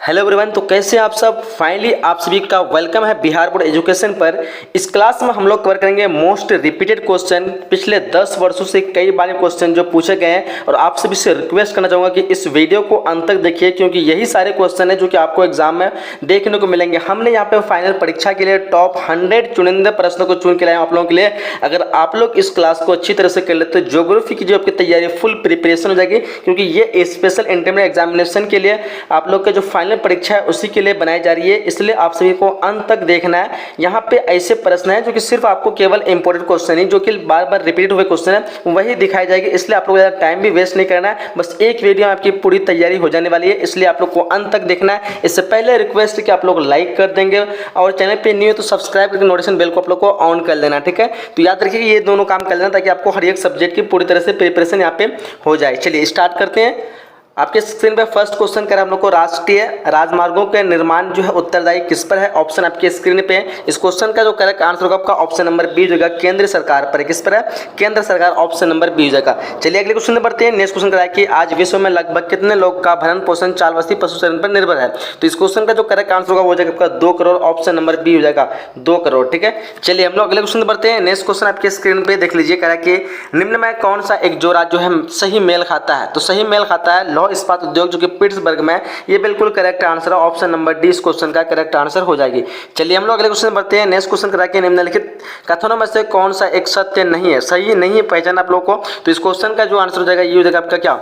Hello everyone. तो कैसे आप सब। फाइनली आप सभी का वेलकम है बिहार बोर्ड एजुकेशन पर। इस क्लास में हम लोग कवर करेंगे मोस्ट रिपीटेड क्वेश्चन, पिछले 10 वर्षों से कई बार क्वेश्चन जो पूछे गए हैं। और आप सभी से रिक्वेस्ट करना चाहूँगा कि इस वीडियो को अंत तक देखिए, क्योंकि यही सारे क्वेश्चन है जो कि आपको एग्जाम में देखने को मिलेंगे। हमने यहाँ पे फाइनल परीक्षा के लिए टॉप 100 चुनिंदा प्रश्नों को चुन के लाए आप लोगों के लिए। अगर आप लोग इस क्लास को अच्छी तरह से कर लेते तो ज्योग्राफी की जो आपकी तैयारी फुल प्रिपरेशन हो जाएगी, क्योंकि ये स्पेशल इंटरमीडिएट एग्जामिनेशन के लिए आप लोग का जो फाइनल परीक्षा है उसी के लिए बनाई जा रही है। इसलिए आप सभी को अंत तक देखना है। यहाँ पे ऐसे प्रश्न है जो कि सिर्फ आपको केवल इंपॉर्टेंट क्वेश्चन ही जो कि बार बार रिपीट हुए क्वेश्चन है वही दिखाई जाएगी। इसलिए आप लोग ज़्यादा टाइम भी वेस्ट नहीं करना है, बस एक वीडियो में आपकी पूरी तैयारी हो जाने वाली है। इसलिए आप लोग को अंत तक देखना है। इससे पहले रिक्वेस्ट है कि आप लोग लाइक कर देंगे और चैनल पे न्यू है तो सब्सक्राइब करके नोटिफिकेशन बेल को आप लोग को ऑन कर लेना, ठीक है। तो याद रखिए ये दोनों काम कर लेना ताकि आपको हर एक सब्जेक्ट की पूरी तरह से प्रिपरेशन यहाँ पे हो जाए। चलिए स्टार्ट करते हैं। आपके स्क्रीन पर फर्स्ट क्वेश्चन कर हम लोग को राष्ट्रीय राजमार्गों के निर्माण जो है उत्तरदायी किस पर है। ऑप्शन आपके स्क्रीन पे है। इस क्वेश्चन का जो करेक्ट आंसर होगा आपका ऑप्शन नंबर बी हो जाएगा, केंद्र सरकार पर। किस पर है? केंद्र सरकार, ऑप्शन नंबर बी हो जाएगा। चलिए अगले क्वेश्चन में बढ़ते हैं। नेक्स्ट क्वेश्चन करा कि आज विश्व में लगभग कितने लोग का भरण पोषण चालवसी पशुचरण पर निर्भर है। तो इस क्वेश्चन का जो करेक्ट आंसर होगा वो हो जाएगा आपका 2 करोड़, ऑप्शन नंबर बी हो जाएगा 2 करोड़, ठीक है। चलिए हम लोग अगले क्वेश्चन में बढ़ते हैं। नेक्स्ट क्वेश्चन आपके स्क्रीन पे देख लीजिए, करा कि निम्न में कौन सा एक जोड़ा जो है सही मेल खाता है। तो सही मेल खाता है लौह इस्पात उद्योग जो कि पिट्सबर्ग में। ये बिल्कुल करेक्ट आंसर है, ऑप्शन नंबर डी इस क्वेश्चन का करेक्ट आंसर हो जाएगी। चलिए हम लोग अगले क्वेश्चन बढ़ते हैं। नेक्स्ट क्वेश्चन करा के निम्नलिखित कथनों में से कौन सा एक सत्य नहीं है, सही नहीं है पहचान आप लोग को। तो इस क्वेश्चन का जो आंसर हो जाएगा ये हो जाएगा आपका क्या,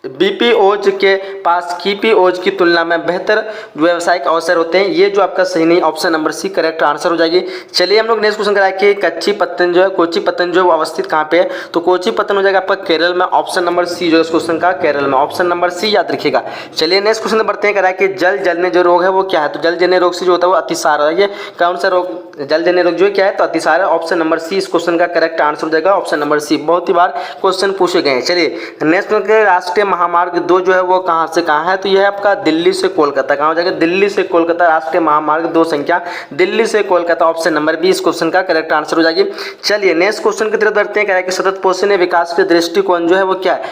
बीपीओज के पास कीपीओज की तुलना में बेहतर व्यवसायिक अवसर होते हैं। ये जो आपका सही नहीं, option number C correct answer हो जाएगी। चलिए हम लोग नेक्स्ट क्वेश्चन कराए कि कच्ची पत्तन जो है कोची पत्तन जो है वो अवस्थित कहाँ पे है। तो कोची पत्तन हो जाएगा आपका केरल में, ऑप्शन नंबर सी जो है इस क्वेश्चन का केरल में, ऑप्शन नंबर सी याद रखिएगा। चलिए नेक्स्ट क्वेश्चन बढ़ते हैं। कराए कि जल जलने जो रोग है वो क्या है। तो जल जलने रोग से जो होता है वो अतिसार है। ये कौन सा रोग, जल जलने रोग जो है क्या है, तो अतिसार है, ऑप्शन नंबर सी इस क्वेश्चन का करेक्ट आंसर हो जाएगा, ऑप्शन नंबर सी। बहुत ही बार क्वेश्चन पूछे गए हैं। चलिए नेक्स्ट राष्ट्रीय महामार्ग 2 जो है वो कहाँ से कहाँ है। तो यह आपका दिल्ली से कोलकाता, कहाँ हो जाएगा, दिल्ली से कोलकाता। राष्ट्रीय महामार्ग 2 संख्या दिल्ली से कोलकाता, ऑप्शन नंबर बी इस क्वेश्चन का करेक्ट आंसर हो जाएगी। चलिए नेक्स्ट क्वेश्चन की तरफ बढ़ते हैं। कह रहा है कि सतत पोषणीय विकास के दृष्टिकोण जो है वो क्या है।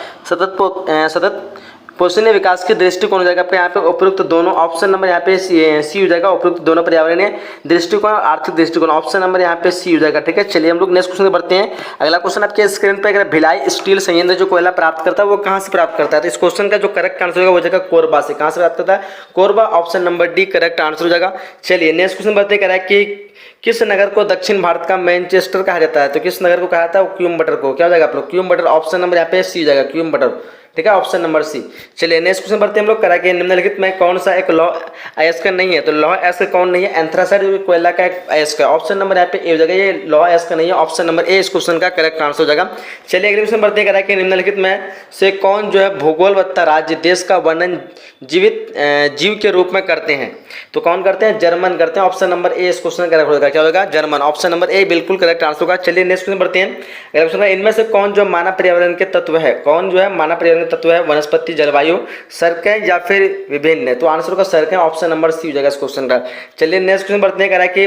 सतत पोषणीय विकास के दृष्टिकोण हो जाएगा आपका यहाँ पे उपयुक्त दोनों, ऑप्शन नंबर यहाँ पे सी हो जाएगा, उपयुक्त दोनों पर्यावरणीय दृष्टिकोण और आर्थिक दृष्टिकोण, ऑप्शन नंबर यहाँ पे सी हो जाएगा, ठीक है। चलिए हम लोग नेक्स्ट क्वेश्चन बढ़ते हैं। अगला क्वेश्चन आपके स्क्रीन पे, अगर भिलाई स्टील संयंत्र जो कोयला प्राप्त करता है वो कहाँ से प्राप्त करता है। तो इस क्वेश्चन का जो करेक्ट आंसर होगा वो जाएगा कोरबा से। कहाँ से प्राप्त करता है, Korba, option number D correct answer हो जाएगा। चलिए नेक्स्ट क्वेश्चन बढ़ते कह रहा है कि किस नगर को दक्षिण भारत का मैनचेस्टर कहा जाता है। तो किस नगर को कहा जाता है, क्यूम को। क्या हो जाएगा आप लोग, क्यूम ऑप्शन नंबर यहाँ पे सी हो जाएगा, क्यूम ठीक है, ऑप्शन नंबर सी। चलिए नेक्स्ट क्वेश्चन बढ़ते हैं हम लोग। करा के निम्नलिखित में कौन सा एक लौह अयस्क नहीं है। तो लौह अयस्क कौन नहीं है, एंथ्रासाइड कोयला का एक अयस्क है, ऑप्शन नंबर यहाँ पे ए हो जाएगा, ये लौह अयस्क नहीं है, ऑप्शन नंबर ए इस क्वेश्चन का करेक्ट आंसर हो जाएगा। चलिए अगले क्वेश्चन बढ़ते हैं। करा के निम्नलिखित में से कौन जो है भूगोलवत्ता राज्य देश का वर्णन जीवित जीव के रूप में करते हैं। तो कौन करते हैं, जर्मन करते हैं, ऑप्शन नंबर ए इस क्वेश्चन करेक्ट होगा। क्या होगा, जर्मन, ऑप्शन नंबर ए बिल्कुल करेक्ट आंसर होगा। चलिए नेक्स्ट क्वेश्चन बढ़ते हैं। अगला क्वेश्चन है इनमें से कौन जो मानव पर्यावरण के तत्व है, कौन जो है मानव पर्यावरण के तत्व है, वनस्पति, जलवायु, सड़कें या फिर विभिन्न। तो आंसर होगा सड़कें, ऑप्शन नंबर सी हो जाएगा इस क्वेश्चन का। चलिए नेक्स्ट क्वेश्चन बढ़ते हैं। कह रहा है कि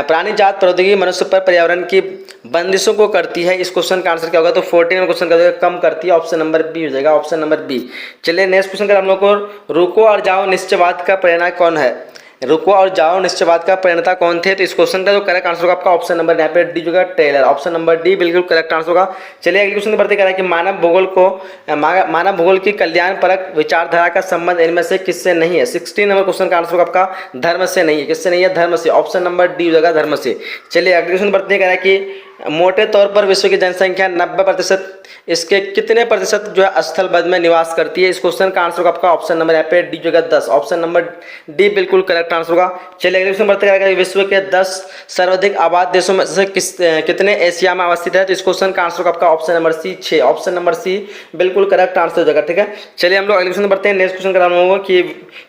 प्राणीजात प्रौद्योगिकी मनुष्य पर पर्यावरण की बंदिशों को करती है। इस क्वेश्चन का आंसर क्या होगा, तो 14 क्वेश्चन का कम करती है, ऑप्शन नंबर बी हो जाएगा, ऑप्शन नंबर बी। चलिए नेक्स्ट क्वेश्चन का हम लोग को रुको और जाओ निश्चयवाद का प्रेरणा कौन है। रुको और जाओ निश्चयवाद का प्रणेता कौन थे। तो इस क्वेश्चन का जो करेक्ट आंसर होगा आपका ऑप्शन नंबर यहाँ पे डी होगा, टेलर, ऑप्शन नंबर डी बिल्कुल करेक्ट आंसर होगा। चलिए अगले क्वेश्चन बढ़ते कह रहा है कि मानव भूगोल की कल्याण परक विचारधारा का संबंध इनमें से किससे नहीं है। 16 नंबर क्वेश्चन का आंसर होगा आपका धर्म से नहीं है। किससे नहीं है, धर्म से, ऑप्शन नंबर डी हो जाएगा, धर्म से। चलिए अगले क्वेश्चन बढ़ते कह रहा है कि मोटे तौर पर विश्व की जनसंख्या 90% इसके कितने प्रतिशत जो है स्थलबद्ध में निवास करती है। इस क्वेश्चन का आंसर होगा आपका ऑप्शन नंबर यहाँ पे डी होगा 10, ऑप्शन नंबर डी बिल्कुल करेक्ट आंसर होगा। चलिए अगले क्वेश्चन बढ़ते हैं। विश्व के 10 सर्वाधिक आबाद देशों में से कितने एशिया में अवस्थित है। तो इस क्वेश्चन का आंसर होगा आपका option number C 6, option number C बिल्कुल करेक्ट आंसर हो जाएगा, ठीक है। चलिए हम लोग अगले क्वेश्चन बढ़ते हैं। नेक्स्ट क्वेश्चन का हम लोग कि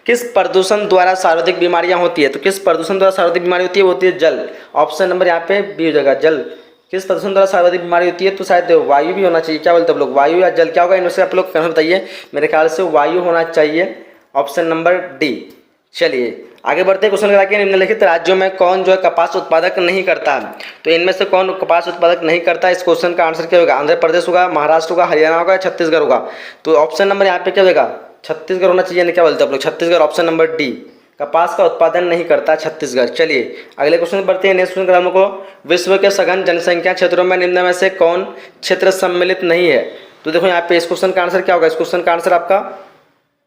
किस प्रदूषण द्वारा सर्वाधिक बीमारियां होती है। तो किस प्रदूषण द्वारा सर्वाधिक बीमारी होती है, वो होती है जल, ऑप्शन नंबर यहाँ पे बी हो जाएगा, जल। किस प्रदूषण द्वारा सर्वाधिक बीमारी होती है, तो शायद वायु भी होना चाहिए। क्या बोलते हैं आप लोग, वायु या जल, क्या होगा इनमें से आप लोग कन्फर्म बताइए। मेरे ख्याल से वायु होना चाहिए, ऑप्शन नंबर डी। चलिए आगे बढ़ते हैं। क्वेश्चन करा के निम्नलिखित राज्यों में कौन जो है कपास उत्पादक नहीं करता। तो इनमें से कौन कपास उत्पादक नहीं करता। इस क्वेश्चन का आंसर क्या होगा, आंध्र प्रदेश होगा, महाराष्ट्र होगा, हरियाणा होगा, छत्तीसगढ़ होगा। तो ऑप्शन नंबर यहाँ पे क्या होगा, छत्तीसगढ़ होना चाहिए, क्या बोलते हैं आप लोग? Chhattisgarh, option number D. कपास का उत्पादन नहीं करता छत्तीसगढ़। चलिए अगले क्वेश्चन पर बढ़ते हैं। नेक्स्ट क्वेश्चन हम लोग को, विश्व के सघन जनसंख्या क्षेत्रों में निम्न में से कौन क्षेत्र सम्मिलित नहीं है? तो देखो यहाँ पे इस क्वेश्चन का आंसर क्या होगा? इस क्वेश्चन का आंसर आपका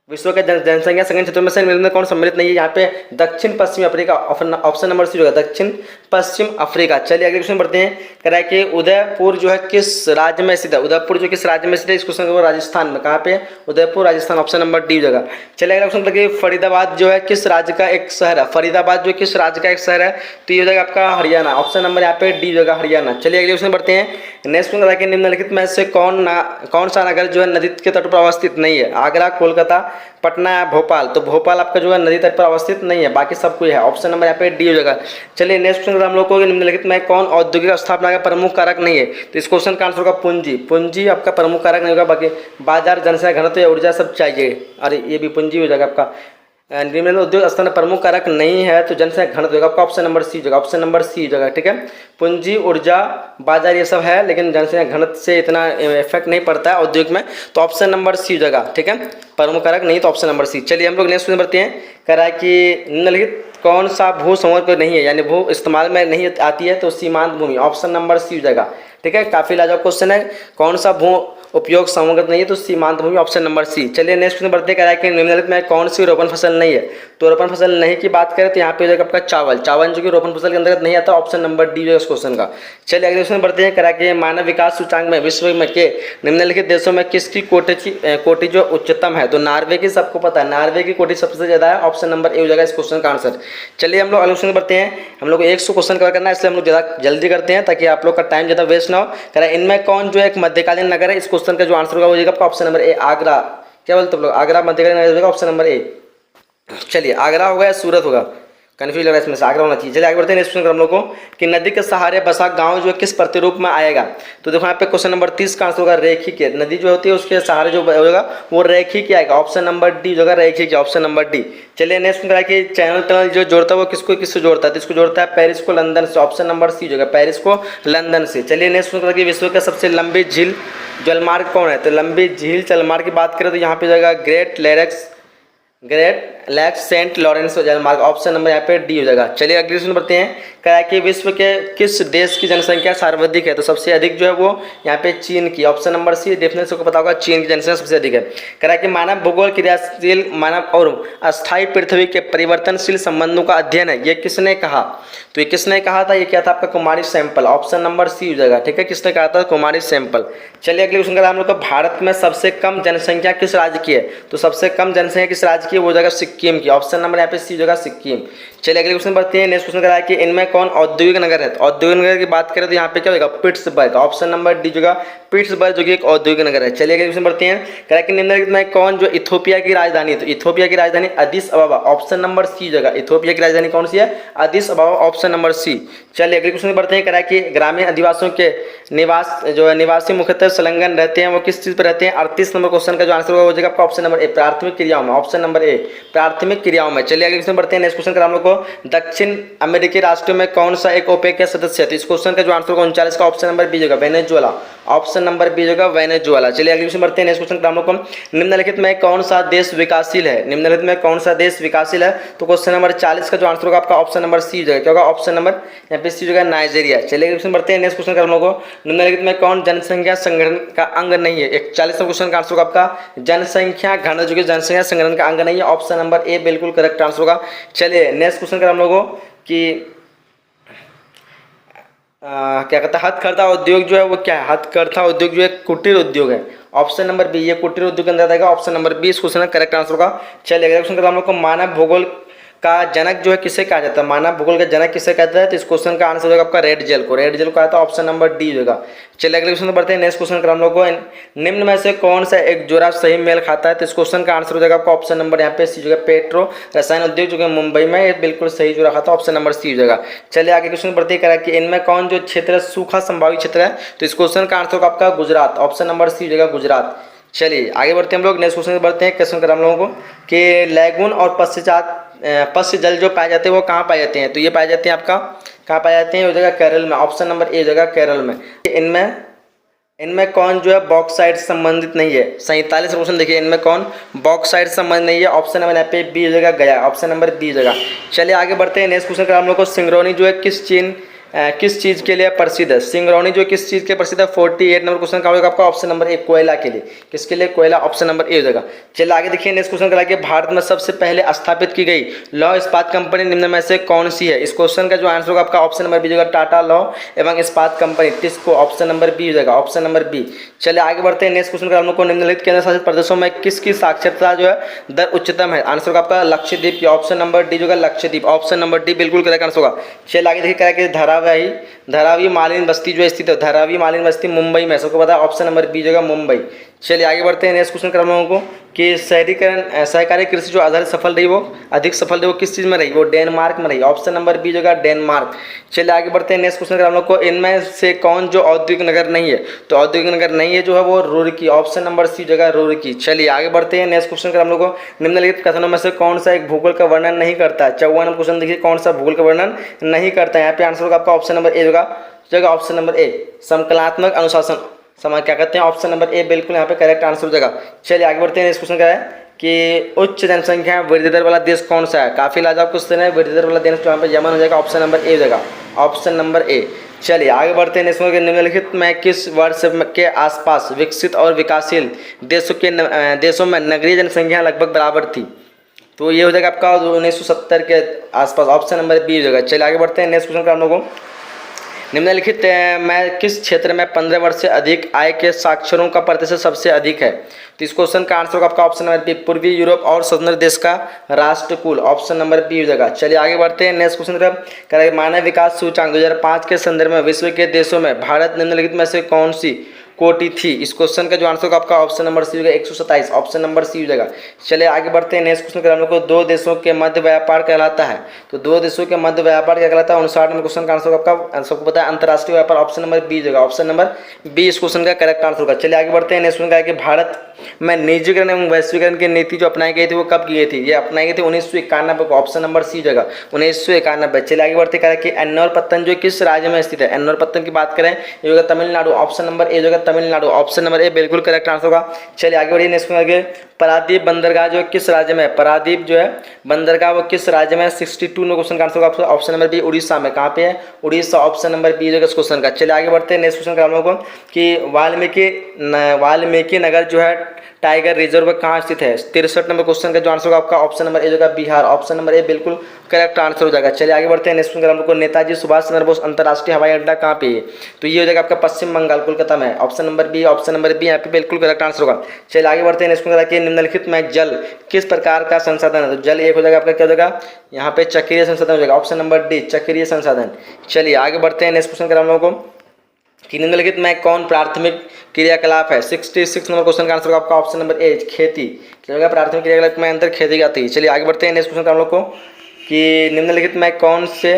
विश्व के जनसंख्या सघन क्षेत्रों में से निम्न में कौन सम्मिलित नहीं है? यहाँ पे दक्षिण पश्चिम अफ्रीका, ऑप्शन नंबर सी होगा, दक्षिण पश्चिम अफ्रीका। चलिए अगले क्वेश्चन बढ़ते हैं। कह रहा है कि उदयपुर जो है किस राज्य में स्थित है? उदयपुर जो किस राज्य में स्थित है? इस क्वेश्चन को राजस्थान में। कहाँ पे? Udaipur Rajasthan, option number D जगह। चलिए अगला क्वेश्चन देखिए, फरीदाबाद जो है किस राज्य का एक शहर है? फरीदाबाद जो किस राज्य का एक शहर है? तो ये हो जाएगा आपका हरियाणा, ऑप्शन नंबर यहाँ पे डी जगह, हरियाणा। चलिए अगले क्वेश्चन बढ़ते हैं। नेक्स्ट क्वेश्चन है कि निम्नलिखित में से कौन सा नगर जो है नदी के तट पर अवस्थित नहीं है? आगरा, कोलकाता, पटना या भोपाल? तो भोपाल आपका जो है नदी तट पर अवस्थित नहीं है, बाकी सब कोई है, ऑप्शन नंबर यहाँ पे डी हो जाएगा। चलिए नेक्स्ट क्वेश्चन हम लोग को, निम्नलिखित में कौन औद्योगिक स्थापना का प्रमुख कारक नहीं है? तो इस क्वेश्चन का आंसर होगा पूंजी। पूंजी आपका प्रमुख कारक नहीं होगा, बाकी बाजार, जनसंख्या घनत्व या ऊर्जा सब चाहिए। अरे ये भी पूंजी हो जाएगा आपका। निम्नलिखित उद्योग स्थान प्रमुख कारक नहीं है तो जनसंख्या घनत्व होगा आपका, ऑप्शन नंबर सी जगह, ऑप्शन नंबर सी जगह। ठीक है, पूंजी, ऊर्जा, बाजार ये सब है, लेकिन जनसंख्या घनत्व से इतना इफेक्ट नहीं पड़ता है औद्योगिक में, तो ऑप्शन नंबर सी जगह। ठीक है, प्रमुख कारक नहीं तो ऑप्शन नंबर सी। चलिए हम लोग नेक्स्ट क्वेश्चन बढ़ते हैं। कह रहा है कि निम्नलिखित कौन सा भू समूह को नहीं है, यानी भू इस्तेमाल में नहीं आती है? तो सीमांत भूमि, ऑप्शन नंबर सी जगह। ठीक है, काफी लाजवाब क्वेश्चन है। कौन सा भू उपयोग समूहगत नहीं है? तो सीमांत भूमि, ऑप्शन नंबर सी। चलिए नेक्स्ट क्वेश्चन बढ़ते, कह रहा है कि निम्नलिखित में कौन सी रोपण फसल नहीं है? तो रोपण फसल नहीं की बात करें तो यहाँ पे हो जाएगा आपका चावल। चावल जो कि रोपण फसल के अंतर्गत नहीं आता, ऑप्शन नंबर डी जो है इस क्वेश्चन का। चलिए अगले क्वेश्चन बढ़ते हैं। कह रहा है कि मानव विकास सूचकांक में विश्व में के निम्नलिखित देशों में किसकी कोटि जो उच्चतम है? तो नॉर्वे की, सबको पता है नॉर्वे की कोटि सबसे ज्यादा है, ऑप्शन नंबर ए हो जाएगा इस क्वेश्चन का आंसर। चलिए हम लोग अगले क्वेश्चन बढ़ते हैं। हम लोग 100 क्वेश्चन कवर करना है, इसलिए हम लोग ज़्यादा जल्दी करते हैं ताकि आप लोग का टाइम ज़्यादा वेस्ट ना हो। कह रहा है इनमें कौन जो एक मध्यकालीन नगर है? इस क्वेश्चन का जो आंसर होगा वो हो जाएगा ऑप्शन नंबर ए, आगरा। क्या बोलते हो लोग? आगरा मध्यकालीन नगर होगा, ऑप्शन नंबर ए। चलिए आगरा होगा या सूरत होगा? कन्फ्यूज लग रहा है इसमें से, आगरा होना चाहिए। चलिए आगे बढ़ते हैं नेक्स्ट क्वेश्चन हम लोग को, कि नदी के सहारे बसा गांव जो है किस प्रतिरूप में आएगा? तो देखो यहाँ पे क्वेश्चन नंबर 30 का आंसर होगा रेखिक। नदी जो होती है उसके सहारे जो होगा वो रेखिक आएगा, ऑप्शन नंबर डी जो होगा रेखिक, ऑप्शन नंबर डी। चलिए नेक्स्ट क्वेश्चन कि चैनल टनल जो जोड़ता है वो किसको किससे जोड़ता है? तो इसको जोड़ता है पेरिस को लंदन से, ऑप्शन नंबर सी जो है पेरिस को लंदन से। चलिए नेक्स्ट क्वेश्चन कि विश्व का सबसे लंबी झील जलमार्ग कौन है? तो लंबी झील जलमार्ग की बात करें तो यहाँ पे जाएगा ग्रेट लेक्स सेंट लॉरेंस जलमार्ग, ऑप्शन नंबर यहाँ पे डी हो जाएगा। चलिए अगले क्वेश्चन बढ़ते हैं। कह रहा है कि विश्व के किस देश की जनसंख्या सर्वाधिक है? तो सबसे अधिक जो है वो यहाँ पे चीन की, ऑप्शन नंबर सी। डेफिनेटली सबको पता होगा चीन की जनसंख्या सबसे अधिक है। कह रहा है कि मानव भूगोल क्रियाशील मानव और अस्थायी पृथ्वी के परिवर्तनशील संबंधों का अध्ययन है, ये किसने कहा? तो ये किसने कहा था? ये क्या था आपका? कुमारी सैंपल, ऑप्शन नंबर सी हो जाएगा। ठीक है, किसने कहा था? कुमारी सैंपल। चलिए अगले क्वेश्चन का हम लोग, भारत में सबसे कम जनसंख्या किस राज्य की है? तो सबसे कम जनसंख्या किस राज्य की है? वो जगह सिक्किम की, ऑप्शन नंबर यहाँ पे सी जगह सिक्किम। चलिए अगले क्वेश्चन बढ़ते हैं। नेक्स्ट क्वेश्चन कह रहा है कि इनमें कौन औद्योगिक नगर है? तो औद्योगिक नगर की बात करें तो यहाँ पे क्या होगा? पिट्सबर्ग, ऑप्शन नंबर डी जगह पिट्सबर्ग जो कि एक औद्योगिक नगर है। चलिए अगले क्वेश्चन बढ़ते हैं। कह रहा है कि निम्नलिखित में कौन जो इथोपिया की राजधानी है? तो इथोपिया की राजधानी Addis Ababa, option number C जगह। इथोपिया की राजधानी कौन सी है? Addis Ababa, option number C. चलिए अगले क्वेश्चन बढ़ते हैं। कह रहा है कि ग्रामीण आदिवासियों के निवासी मुख्यतः संलग्न रहते हैं, वो किस चीज पर रहते हैं? 38 नंबर क्वेश्चन का जो आंसर होगा वो जाएगा आपका ऑप्शन नंबर ए, प्राथमिक क्रियाओं में, ऑप्शन नंबर ए, प्राथमिक क्रियाओं में। चलिए अगले क्वेश्चन बढ़ते हैं। नेक्स्ट क्वेश्चन का हम लोग को, दक्षिण अमेरिकी राष्ट्रों में कौन सा एक ओपेक का सदस्य है? तो इस क्वेश्चन का जो आंसर होगा 39 का ऑप्शन नंबर बी जगह वेनेजुएला, ऑप्शन नंबर बी जगह वेनेजुएला। चलिए अगले क्वेश्चन बढ़ते हैं। नेक्स्ट क्वेश्चन का हम लोग को, निम्नलिखित में कौन सा देश विकासशील है? निम्नलिखित में कौन सा देश विकासशील है? तो क्वेश्चन नंबर 40 का जो आंसर होगा आपका ऑप्शन नंबर सी जगह, क्या होगा? ऑप्शन नंबर यहाँ पे सी जगह नाइजीरिया। चलिए क्वेश्चन बढ़ते हैं। नेक्स्ट क्वेश्चन का हम लोग को, निम्नलिखित में कौन जनसंख्या संगठन का अंग नहीं है? 41 क्वेश्चन का आंसर होगा आपका जनसंख्या घनत्व जो कि जनसंख्या संगठन का अंग नहीं है, ऑप्शन नंबर ए बिल्कुल करेक्ट आंसर होगा। चलिए नेक्स्ट क्वेश्चन का हम लोगों कि क्या कहता है, हथकरघा उद्योग जो है वो क्या है? हथकरघा उद्योग जो है कुटीर उद्योग है, ऑप्शन नंबर बी, ये कुटीर उद्योग के अंदर आएगा, ऑप्शन नंबर बी इस क्वेश्चन का करेक्ट आंसर होगा। चलिए अगले क्वेश्चन का हम लोग को, मानव भूगोल का जनक जो है किसे कहा जाता है? मानव भूगोल का जनक किसे कहता है? तो इस क्वेश्चन का आंसर होगा आपका रेड जेल को, रेड जेल को आता है, ऑप्शन नंबर डी होगा। चलिए अगले क्वेश्चन बढ़ते हैं। नेक्स्ट क्वेश्चन का हम लोग को, निम्न में से कौन सा एक जोड़ा सही मेल खाता है? तो इस क्वेश्चन का आंसर हो जाएगा आपका ऑप्शन नंबर यहाँ पे सी होगा, पेट्रो रसायन उद्योग जो कि मुंबई में, ये बिल्कुल सही जोड़ा खाता है, ऑप्शन नंबर सी हो जाएगा। चलिए आगे क्वेश्चन बढ़ते करा कि इनमें कौन जो क्षेत्र सूखा संभावित क्षेत्र है? तो इस क्वेश्चन का आंसर होगा आपका गुजरात, ऑप्शन नंबर सी हो जाएगा गुजरात। चलिए आगे बढ़ते हैं हम लोग। नेक्स्ट क्वेश्चन बढ़ते हैं। क्वेश्चन करा हम लोगों को कि लैगून और पश्च जल जो पाए जाते हैं वो कहाँ पाए जाते हैं? तो ये पाए जाते हैं आपका कहाँ पाए जाते हैं? हो जाएगा केरल में, ऑप्शन नंबर ए जगह केरल में। इनमें इनमें कौन जो है बॉक्साइट से संबंधित नहीं है? 47 क्वेश्चन देखिए, इनमें कौन बॉक्साइट से संबंधित नहीं है? ऑप्शन नंबर यहाँ पे बी हो जाएगा, गया। ऑप्शन नंबर बी हो जाएगा। चलिए आगे बढ़ते हैं। नेक्स्ट क्वेश्चन का हम लोग को सिंगरौली जो है किस चीज़ के लिए प्रसिद्ध है? सिंगरौली जो किस चीज़ के प्रसिद्ध है? 48 नंबर क्वेश्चन का होगा आपका ऑप्शन नंबर ए, कोयला के लिए। किसके लिए? कोयला। ऑप्शन नंबर ए हो जाएगा। चलिए आगे देखिए नेक्स्ट क्वेश्चन का, भारत में सबसे पहले स्थापित की गई लौह इस्पात कंपनी निम्न में से कौन सी है? इस क्वेश्चन का जो आंसर होगा आपका ऑप्शन नंबर बी होगा, टाटा लौह एवं इस्पात company, TISCO. Option number B हो जाएगा, ऑप्शन नंबर बी। चलिए आगे बढ़ते हैं। नेक्स्ट क्वेश्चन का हम लोग को निम्नलिखित केंद्र शासित प्रदेशों में किसकी साक्षरता जो है दर उच्चतम है? आंसर होगा आपका लक्षद्वीप की। ऑप्शन नंबर डी होगा, लक्षद्वीप। ऑप्शन नंबर डी बिल्कुल करेक्ट आंसर होगा। चलिए आगे देखिए क्या है, धारावी मालिनी बस्ती जो स्थित है, धारावी मालिनी बस्ती मुंबई में, सबको पता है। ऑप्शन नंबर बी जगह मुंबई। चलिए आगे बढ़ते हैं। नेक्स्ट क्वेश्चन कर लोगों को कि शहरीकरण सहकारी कृषि जो आधारित सफल रही, वो अधिक सफल रही, वो किस चीज़ में रही? वो डेनमार्क में रही। ऑप्शन नंबर बी जगह डेनमार्क। चलिए आगे बढ़ते हैं। नेक्स्ट क्वेश्चन कर हम लोग को इनमें से कौन जो औद्योगिक नगर नहीं है? तो औद्योगिक नगर नहीं है जो है वो रुड़की। ऑप्शन नंबर सी जगह रुड़की। चलिए आगे बढ़ते हैं। नेक्स्ट क्वेश्चन कर हम लोग को निम्नलिखित कथनों में से कौन सा एक भूगोल का वर्णन नहीं करता है? 54 क्वेश्चन देखिए, कौन सा भूगोल का वर्णन नहीं करता है? यहाँ पे आंसर होगा आपका ऑप्शन नंबर ए जगह ऑप्शन नंबर ए, समकलात्मक अनुशासन। समय क्या कहते हैं? ऑप्शन नंबर ए बिल्कुल यहाँ पे करेक्ट आंसर हो जाएगा। चलिए आगे बढ़ते हैं। इस क्वेश्चन का है कि उच्च जनसंख्या वृद्धि दर वाला देश कौन सा है? काफी लाजवाब क्वेश्चन है। वृद्धि दर वाला देश यहाँ पे यमन हो जाएगा। ऑप्शन नंबर ए हो जाएगा, ऑप्शन नंबर ए। चलिए आगे बढ़ते हैं। इसमें निम्नलिखित में किस वर्ष के आसपास विकसित और विकासशील देशों में नगरीय जनसंख्या लगभग बराबर थी? तो ये हो जाएगा आपका 1970 के आसपास। ऑप्शन नंबर बी हो जाएगा। चलिए आगे बढ़ते हैं। नेक्स्ट क्वेश्चन का हम लोगों को निम्नलिखित में किस क्षेत्र में 15 वर्ष से अधिक आय के साक्षरों का प्रतिशत सबसे अधिक है? तो इस क्वेश्चन का आंसर होगा आपका ऑप्शन नंबर बी, पूर्वी यूरोप और स्वतंत्र देश का राष्ट्रकुल। ऑप्शन नंबर बी हो जाएगा। चलिए आगे बढ़ते हैं। नेक्स्ट क्वेश्चन का मानव विकास सूचकांक 2005 के संदर्भ में विश्व के देशों में भारत निम्नलिखित में से कौन सी कोटि थी? इस क्वेश्चन का जो आंसर होगा आपका ऑप्शन नंबर सी हो जाएगा, 127। ऑप्शन नंबर सी हो जाएगा। चलिए आगे बढ़ते हैं। नेक्स्ट क्वेश्चन का हम लोग को दो देशों के मध्य व्यापार कहलाता है? तो दो देशों के मध्य व्यापार क्या कहलाता है? 59 नंबर क्वेश्चन का आंसर होगा आपका, सबको पता है, अंतर्राष्ट्रीय व्यापार। ऑप्शन नंबर बी हो जाएगा, ऑप्शन नंबर बी इस क्वेश्चन का करेक्ट आंसर होगा। चलिए आगे बढ़ते हैं। नेक्स्ट क्वेश्चन का है कि भारत में निजीकरण एवं वैश्वीकरण की नीति जो अपनाई गई थी वो कब की गई थी? ये अपनाई गई थी 1991 को। ऑप्शन नंबर सी जगह 1991। चलिए आगे बढ़ते हैं कि एन्नोर पत्तन जो किस राज्य में स्थित है? एन्नोर पत्तन की बात करें ये होगा तमिलनाडु। ऑप्शन नंबर ए जगह तमिलनाडु। ऑप्शन नंबर ए बिल्कुल करेक्ट आंसर होगा। चलिए आगे बढ़िए। नेक्स्ट आगे पारादीप बंदरगाह जो किस राज्य में है? पारादीप जो है बंदरगाह वो किस राज्य में है? 62 में क्वेश्चन का आंसर होगा ऑप्शन नंबर बी, उड़ीसा में। कहाँ पे है? उड़ीसा। ऑप्शन नंबर बी जो इस क्वेश्चन का। चलिए आगे बढ़ते हैं। नेक्स्ट क्वेश्चन का हम लोगों को कि वाल्मीकि नगर जो है टाइगर रिजर्व कहाँ स्थित है? 63 नंबर क्वेश्चन का जो आंसर होगा आपका ऑप्शन नंबर ए होगा, बिहार। ऑप्शन नंबर ए बिल्कुल करेक्ट आंसर हो जाएगा। चलिए आगे बढ़ते हैं। नेक्स्ट क्वेश्चन हम लोग को नेताजी सुभाष चंद्र बोस अंतर्राष्ट्रीय हवाई अड्डा कहाँ पे है? तो ये हो जाएगा आपका पश्चिम बंगाल, कोलकाता में। Option number B, option number B यहाँ पे बिल्कुल करेक्ट आंसर होगा। चलिए आगे बढ़ते हैं। नेक्स्ट क्वेश्चन निम्नलिखित में जल किस प्रकार का संसाधन है? तो जल एक हो जाएगा आपका, क्या हो जाएगा यहाँ पे? चक्रीय संसाधन हो जाएगा। ऑप्शन नंबर डी, चक्रीय संसाधन। चलिए आगे बढ़ते हैं। नेक्स्ट क्वेश्चन हम लोगों को कि निम्नलिखित में कौन प्राथमिक क्रियाकलाप है? 66 नंबर क्वेश्चन का आंसर होगा आपका ऑप्शन नंबर ए, खेती। चलिए प्राथमिक क्रियाकलाप में अंतर खेती आती है। चलिए आगे बढ़ते हैं। नेक्स्ट क्वेश्चन हम लोग को कि निम्नलिखित में कौन से,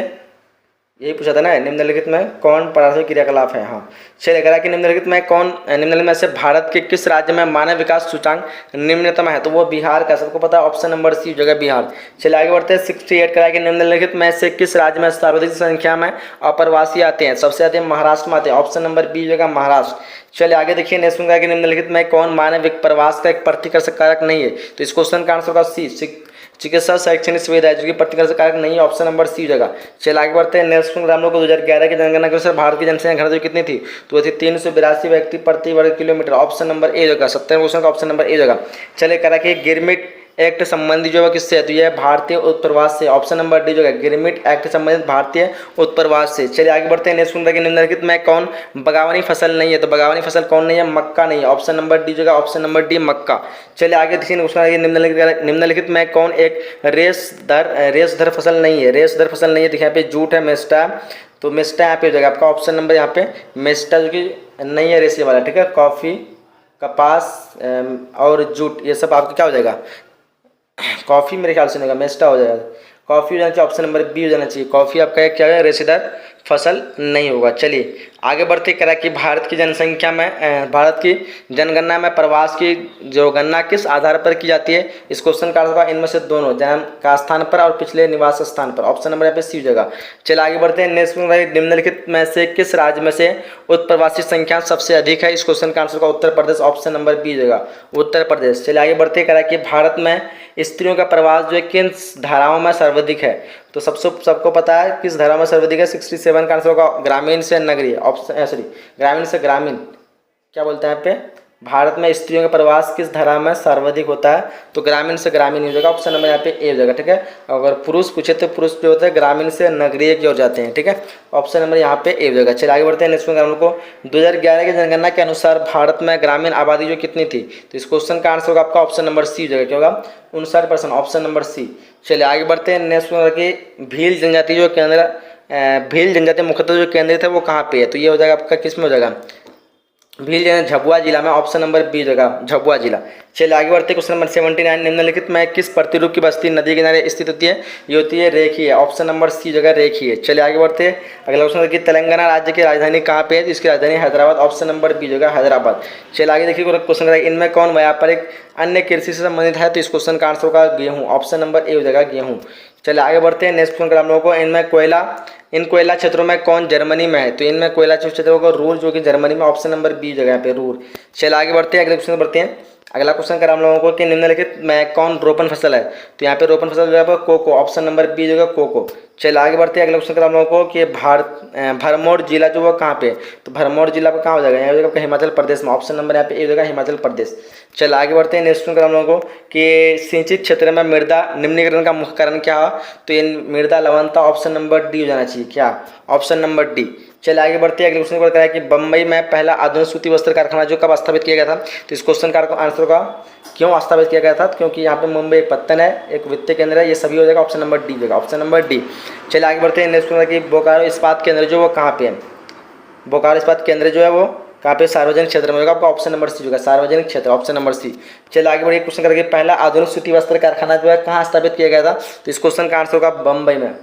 यही पूछा था ना, निम्नलिखित में कौन प्राथमिक क्रियाकलाप है? हाँ चलिए करा कि निम्नलिखित में से भारत के किस राज्य में मानव विकास सूचकांक निम्नतम है? तो वो बिहार का, सबको पता है। ऑप्शन नंबर सी जगह बिहार। चलिए आगे बढ़ते हैं। 68 करा कि निम्नलिखित में से किस राज्य में सर्वाधिक संख्या में अप्रवासी आते हैं? सबसे अधिक महाराष्ट्र में आते हैं। ऑप्शन नंबर बी जगह महाराष्ट्र। चलिए आगे देखिए। नेक्स्ट क्वेश्चन कि निम्नलिखित में कौन मानविक प्रवास का एक प्रतिकर्षक कारक नहीं है? तो इस क्वेश्चन का आंसर होगा सी, चिकित्सा शैक्षणिक सुविधा है, जो कि प्रतिकर्षक कारक नहीं है। ऑप्शन नंबर सी जगह। चलिए आगे बढ़ते हैं। नेक्स्ट हम लोग को 2011 की जनगणना के अनुसार भारत की जनसंख्या घनत्व कितनी थी? तो वो थी 382 व्यक्ति प्रति वर्ग किलोमीटर। ऑप्शन नंबर ए जगह। 70 क्वेश्चन का ऑप्शन नंबर ए जगह। चलिए करा कि गिरमिट एक्ट संबंधी जो है किससे है? तो यह भारतीय उत्प्रवास से। ऑप्शन नंबर डी जो है गिरमिट एक्ट संबंधित भारतीय उत्प्रवास से। चलिए आगे बढ़ते हैं। नेक्स्ट क्वेश्चन निम्नलिखित में कौन बगावनी फसल नहीं है? तो बगावनी फसल कौन नहीं है? मक्का नहीं है। ऑप्शन नंबर डी जो है, ऑप्शन नंबर डी मक्का। चलिए आगे देखिए। निम्नलिखित में कौन एक रेसधर फसल नहीं है? रेसधर फसल नहीं है, देखिए यहाँ पे जूट है, मेस्टा। तो मेस्टा यहाँ पे हो जाएगा आपका ऑप्शन नंबर यहाँ पे मेस्टा, जो कि नहीं है रेसे वाला, ठीक है। कॉफ़ी, कपास और जूट ये सब आपका क्या हो जाएगा? कॉफ़ी मेरे ख्याल से नहीं होगा, मेस्टा हो जाएगा। कॉफ़ी हो जाना चाहिए, ऑप्शन नंबर बी हो जाना चाहिए। कॉफ़ी आपका क्या है? रेशेदार फसल नहीं होगा। चलिए आगे बढ़ते करा कि भारत की जनसंख्या में भारत की जनगणना में प्रवास की जो गणना किस आधार पर की जाती है। इस क्वेश्चन का आंसर इनमें से दोनों, जन्म का स्थान पर और पिछले निवास स्थान पर। ऑप्शन नंबर यहाँ पे सी जगह। चलिए आगे बढ़ते हैं। नेक्स्ट निम्नलिखित में से किस राज्य में से उत्प्रवासी संख्या सबसे अधिक है। इस क्वेश्चन का आंसर का Uttar Pradesh, option number B जगह, उत्तर प्रदेश। चलिए आगे बढ़ते करा कि भारत में स्त्रियों का प्रवास जो है किन धाराओं में सर्वाधिक है। तो सबको पता है किस धारा में सर्वाधिक है। 67 का आंसर होगा ग्रामीण से नगरीय, ऑप्शन सॉरी ग्रामीण से ग्रामीण, क्या बोलते हैं यहाँ पे, भारत में स्त्रियों का प्रवास किस धारा में सर्वाधिक होता है। तो ग्रामीण से ग्रामीण हो जाएगा, ऑप्शन नंबर यहाँ पे ए हो जाएगा। ठीक है, अगर पुरुष पूछे तो पुरुष जो होते हैं ग्रामीण से नगरीय की ओर जाते हैं। ठीक है, ऑप्शन नंबर यहाँ पे ए हो जाएगा। चलिए आगे बढ़ते हैं। नेक्स्ट हम लोग को 2011 की जनगणना के अनुसार भारत में ग्रामीण आबादी जो कितनी थी। तो इस क्वेश्चन का आंसर होगा आपका ऑप्शन नंबर सी हो जाएगा, क्या होगा 59%, ऑप्शन नंबर सी। चलिए आगे बढ़ते हैं। नेक्स्ट की भील जनजाति जो केंद्र, भील जनजाति मुख्यतः जो केंद्रित है वो कहाँ पे है। तो ये हो जाएगा आपका किस में हो जाएगा, भील झबुआ जिला में, ऑप्शन नंबर बी जगह झबुआ जिला। चलिए आगे बढ़ते क्वेश्चन नंबर 79। निम्नलिखित में किस प्रतिरूप की बस्ती नदी किनारे स्थित होती है। ये होती है रेखी, ऑप्शन नंबर सी जगह रेखी है। चलिए आगे बढ़ते हैं। अगला क्वेश्चन कि तेलंगाना राज्य की राजधानी कहाँ पे है। इसकी राजधानी हैदराबाद, ऑप्शन नंबर बी जगह हैदराबाद। चलिए आगे देखिए क्वेश्चन, इनमें कौन व्यापारिक अन्य कृषि से संबंधित है। तो इस क्वेश्चन का आंसर होगा गेहूँ, ऑप्शन नंबर ए हो जाएगा गेहूँ। चलिए आगे बढ़ते हैं। नेक्स्ट क्वेश्चन हम लोगों को इनमें इन कोयला क्षेत्रों में कौन जर्मनी में है। तो इनमें कोयला क्षेत्रों का रूर जो कि जर्मनी में, ऑप्शन नंबर बी जगह पे रूर। चलिए आगे बढ़ते हैं। अगले क्वेश्चन बढ़ते हैं। अगला क्वेश्चन करा हम लोगों को कि निम्नलिखित में कौन रोपण फसल है। तो यहाँ पे रोपण फसल जो है कोको, ऑप्शन नंबर बी जगह कोको। चलिए आगे बढ़ते हैं। अगला क्वेश्चन करा हम लोगों को कि भरमौर जिला जो वो कहाँ पे। तो भरमौर जिला पर कहाँ हो जाएगा, यहाँ हो जाएगा हिमाचल प्रदेश में, ऑप्शन नंबर यहाँ पे ए हो जाएगा हिमाचल प्रदेश। चलिए आगे बढ़ते हैं। नेक्स्ट क्वेश्चन करा हम लोगों को कि सिंचित क्षेत्र में मृदा निम्नीकरण का मुख्य कारण क्या है। तो इन मृदा लवणता, ऑप्शन नंबर डी हो जाना चाहिए, क्या, ऑप्शन नंबर डी। चलिए आगे बढ़ते हैं। अगले क्वेश्चन को है कि बम्बई में पहला आधुनिक सूती वस्त्र कारखाना जो कब स्थापित किया गया था। तो इस क्वेश्चन का आंसर का क्यों स्थापित किया गया था, क्योंकि यहाँ पे मुंबई एक पत्तन है, एक वित्तीय केंद्र है, ये सभी हो जाएगा, ऑप्शन नंबर डी हो जाएगा, ऑप्शन नंबर डी। चलिए आगे बढ़ते हैं। नेक्स्ट कि बोकारो इस्पात केंद्र जो वो कहाँ पे है। बोकारो इस्पात केंद्र जो है वो कहाँ पे, सार्वजनिक क्षेत्र में होगा, आपका ऑप्शन नंबर सी होगा, सार्वजनिक क्षेत्र, ऑप्शन नंबर सी। चलिए आगे बढ़िए। क्वेश्चन करेंगे पहला आधुनिक सूती वस्त्र कारखाना जो है कहाँ स्थापित किया गया था। तो इस क्वेश्चन का आंसर होगा बम्बई में,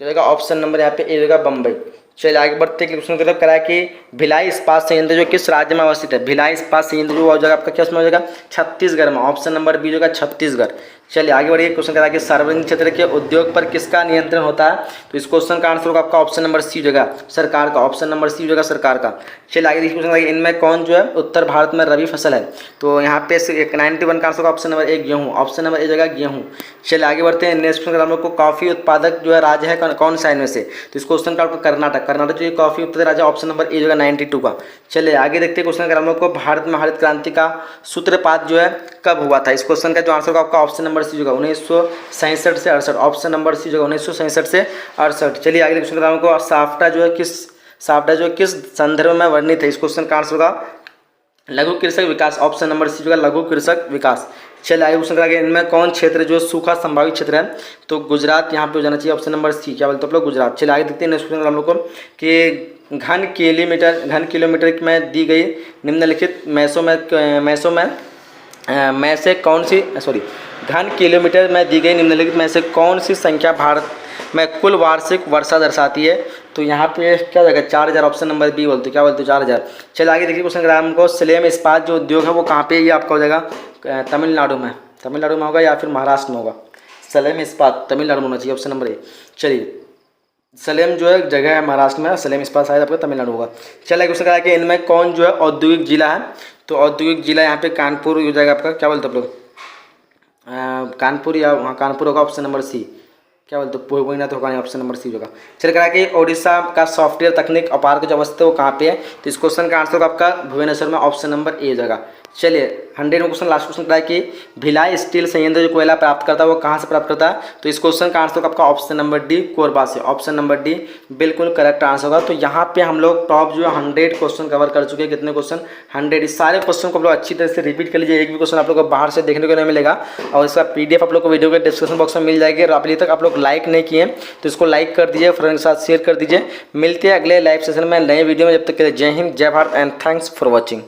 क्या होगा, ऑप्शन नंबर यहाँ पे ए होगा बम्बई। चलिए आगे बढ़ते हैं। क्वेश्चन की करा कि भिलाई इस्पात संयंत्र जो किस राज्य में अवस्थित है। भिलाई इस्पात संयंत्र जो हो जाएगा आपका क्या उसमें हो जाएगा, छत्तीसगढ़ में, ऑप्शन नंबर बी होगा छत्तीसगढ़। चलिए आगे बढ़िए। क्वेश्चन करा कि सार्वजनिक क्षेत्र के उद्योग पर किसका नियंत्रण होता है। तो इस क्वेश्चन का आंसर होगा आपका ऑप्शन नंबर सी होगा सरकार का, ऑप्शन नंबर सी होगा सरकार का। चलिए आगे देखिए क्वेश्चन इनमें कौन जो है उत्तर भारत में रबी फसल है। तो यहाँ पे 91 का आंसर होगा ऑप्शन नंबर ए गेहूँ, ऑप्शन नंबर ए जगह गेहूँ। चलिए आगे बढ़ते हैं। नेक्स्ट क्वेश्चन हम लोग को कॉफी उत्पादक जो है राज्य है कौन सा इनमें से। तो इस क्वेश्चन का आपको कर्नाटक जो कॉफी उत्पादक राज्य, ऑप्शन नंबर ए जगह 92 का। चलिए आगे देखते हैं क्वेश्चन हम लोग को भारत में हरित क्रांति का सूत्रपात जो है कब हुआ था। इस क्वेश्चन का जो आंसर होगा आपका ऑप्शन नंबर सी होगा 1967 से 68, ऑप्शन नंबर सी होगा 1967 से 68। चलिए आगे क्वेश्चन हमको साफ्टा जो है किस संदर्भ में वर्णित है। इस क्वेश्चन का आंसर होगा लघु कृषक विकास, ऑप्शन नंबर सी होगा लघु कृषक विकास। चलिए आगे क्वेश्चन करेंगे इनमें कौन क्षेत्र जो सूखा संभावित क्षेत्र है। तो गुजरात यहाँ पे हो जाना चाहिए, ऑप्शन नंबर सी, क्या बोलते हैं आप लोग, गुजरात। चलिए आगे देखते हैं नेक्स्ट क्वेश्चन हम लोग को कि घन किलोमीटर में दी गई निम्नलिखित घन किलोमीटर में दी गई निम्नलिखित में से कौन सी संख्या भारत में कुल वार्षिक वर्षा दर्शाती है। तो यहाँ पे क्या हो जाएगा 4000, ऑप्शन नंबर बी बोलते, क्या बोलते हो 4000। चलिए आगे देखिए क्वेश्चन ग्राम को सलेम इस्पात जो उद्योग है वो कहाँ पे, ये आपका हो जाएगा तमिलनाडु में होगा या फिर महाराष्ट्र में होगा। सलेम इस्पात तमिलनाडु में होना चाहिए, ऑप्शन नंबर ए। चलिए सलेम जो है जगह है महाराष्ट्र में, सलेम इस्पात शायद आपका तमिलनाडु होगा। चलिए क्वेश्चन करा कि इनमें कौन जो है औद्योगिक जिला है। तो औद्योगिक जिला यहाँ पे कानपुर हो जाएगा आपका, क्या बोलते हैं आप लोग, कानपुर या वहाँ कानपुर होगा, ऑप्शन नंबर सी, क्या बोलते हो पूर्णिया तो होगा, ऑप्शन नंबर सी होगा। चलिए करा कि ओडिशा का सॉफ्टवेयर तकनीक अपार्क जो अवस्थित है वो कहाँ पे है। तो इस क्वेश्चन का आंसर होगा आपका भुवनेश्वर में, ऑप्शन नंबर ए जगह। चलिए 100 में क्वेश्चन लास्ट क्वेश्चन है कि भिलाई स्टील संयंत्र जो कोयला प्राप्त करता है वो कहाँ से प्राप्त करता है। तो इस क्वेश्चन का आंसर आपका ऑप्शन नंबर डी कोरबा से, ऑप्शन नंबर डी बिल्कुल करेक्ट आंसर होगा। तो यहाँ पे हम लोग टॉप जो है 100 क्वेश्चन कवर कर चुके हैं। कितने क्वेश्चन 100, इस सारे क्वेश्चन को आप लोग अच्छी तरह से रिपीट कर लीजिए, एक भी क्वेश्चन आप लोग को बाहर से देखने को नहीं मिलेगा। और इसका PDF आप लोग को वीडियो के डिस्क्रिप्शन बॉक्स में मिल जाएगी। और अभी तक आप लोग लाइक नहीं किए तो इसको लाइक कर दीजिए, फ्रेंड के साथ शेयर कर दीजिए। मिलते हैं अगले लाइव सेशन में नए वीडियो में, जब तक के लिए जय हिंद जय Bharat and thanks for watching.